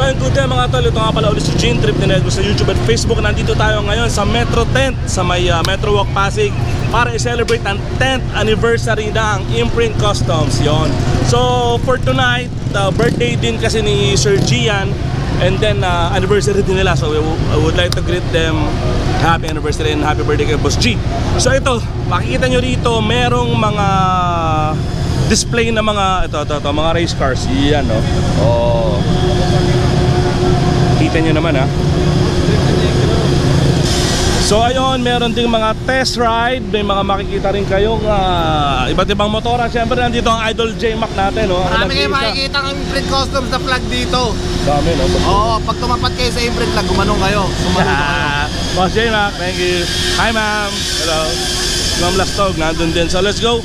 So good day mga tol, ito nga pala ulit si Gene Trip ni Negro sa YouTube at Facebook. Nandito tayo ngayon sa Metro Tent sa may Metro Walk Pasig para i-celebrate ang 10th anniversary ng Imprint Customs yon. So for tonight, birthday din kasi ni Sir Gian, and then anniversary din nila. So I would like to greet them happy anniversary and happy birthday kay Boss G. So ito, makikita nyo rito merong mga display na mga ito mga race cars. Yan no. Oh. Kita nyo naman ha. So ayun, meron ding mga test ride. May mga makikita rin kayong iba't ibang motora. Siyempre nandito ang Idol J-Mac natin no? Marami kayo makikita ang Imprint Customs na flag dito. Dami no? Oo, pag tumapat kayo sa Imprint flag, gumanong kayo. Gumanong kayo. Boss J-Mac, thank you. Hi ma'am. Hello. Ma'am Lastog, nandun din. So let's go.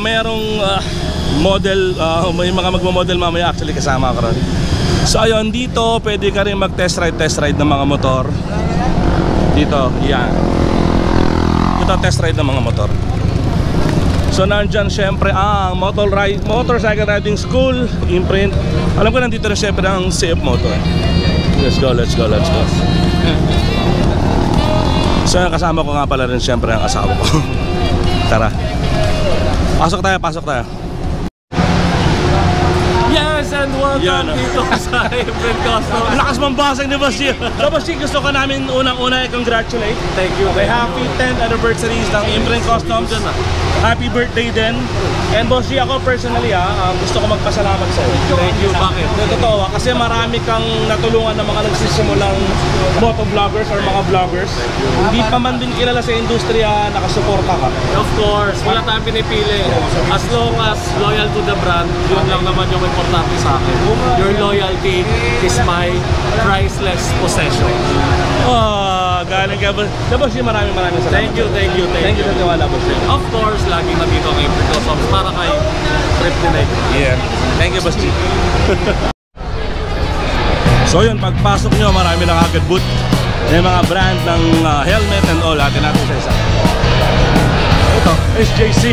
Merong model, may mga magmo-model mamaya, actually kasama ko rin. So ayun, dito pwede ka rin mag-test ride ng mga motor. Dito, yan. Ito test ride ng mga motor. So nandyan syempre ang Motorcycle Riding School, Imprint. Alam ko nandito na syempre ang CF Motor. Let's go. So kasama ko nga pala rin syempre ang asawa ko. Tara. Pasok tayo. Yes, and welcome dito sa Imprint Customs. Lakas mambasag ni Boss G. So Boss G, gusto ka namin unang-una i-congratulate. Thank you. Okay, happy 10th anniversary ng Imprint Customs. Happy birthday din. And Boss G, ako personally gusto ko magpasalamat sa iyo. Thank you. Bakit? Totoo, kasi marami kang natulungan ng mga nagsisimulang motovloggers or mga vloggers. Hindi pa man din kilala sa industriya, nakasuporta ka. Of course, wala tayong pinipili. As long as loyal to the brand, yun lang naman yung importante sa akin. Your loyalty is my priceless possession. Galing ka ba? Boss G, maraming salamat. Thank you. Thank you sa tiwala, Boss G. Of course, lagi nandito ang Imprint Customs para kay Trip Tonight. Yeah. Thank you, Boss G. So yun, pagpasok nyo, marami na kagad booth. May mga brand ng helmet and all. Atin natin sa isa. Ito, SJC.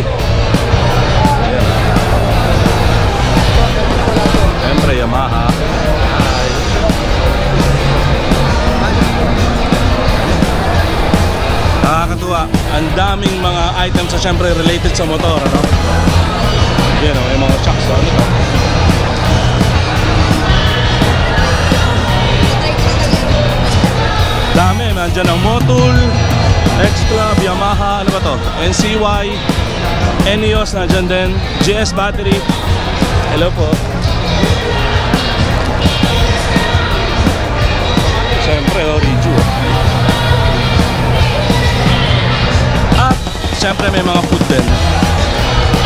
Siyempre, Yamaha. Nakakatuwa. Ang daming mga items na siyempre related sa motor, ano? Yan o, yung mga shocks. Ano ito? Dami, nandyan ang Motul, X-Club, Yamaha, ano ba to? NCY, Enios, nandyan din, GS Battery. Hello po. Siyempre, Riju. At siyempre may mga food din.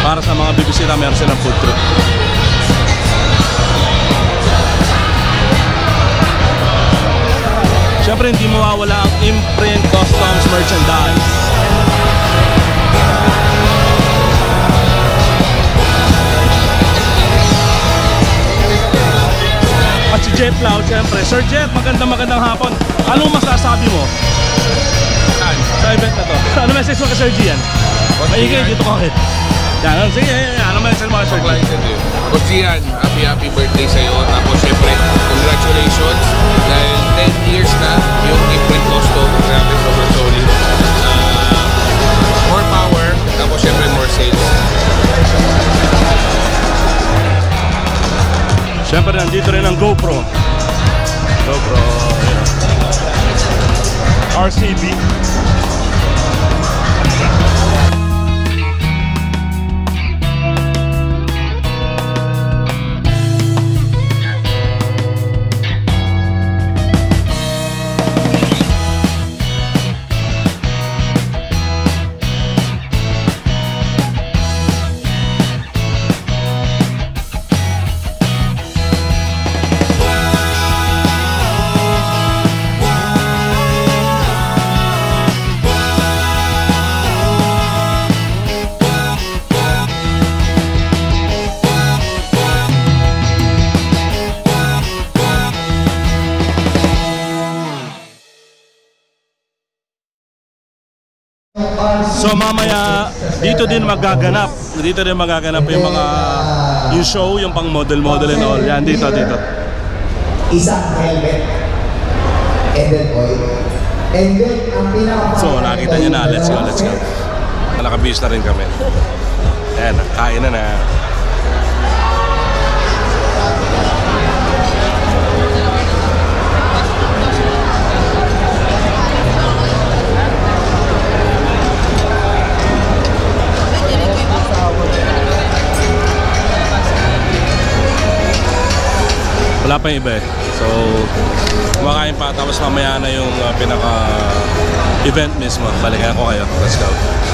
Para sa mga bibisita, meron silang food trip. Siyempre hindi mawawala ang Imprint Customs merchandise. At si Jet Lau, siyempre. Sir Jet, magandang hapon. Anong masasabi mo sa event na to? Ano message mo kay Sir Gian? Maingay, dito ka rin. Yan, sige, ano message mo kay Sir Gian? Boss Gian, happy birthday sa'yo. Tapos syempre, congratulations. Dahil 10 years na yung Imprint Customs. Grabe, sobrang solid. More power. Tapos syempre, more sales. Siyempre, nandito rin ang GoPro. RCB. So mamaya dito din magaganap yung mga yung show, yung pang model and all. Yan dito. isang helmet, and then oil. And then, ang pinaka- So, nakita niyo na. Let's go, let's go. Nakabihis na rin kami. Ayan, kain na na. Wala pa yung iba eh. So, kumakain pa tapos mamaya na yung pinaka-event mismo. Balikan ko kayo. Let's go.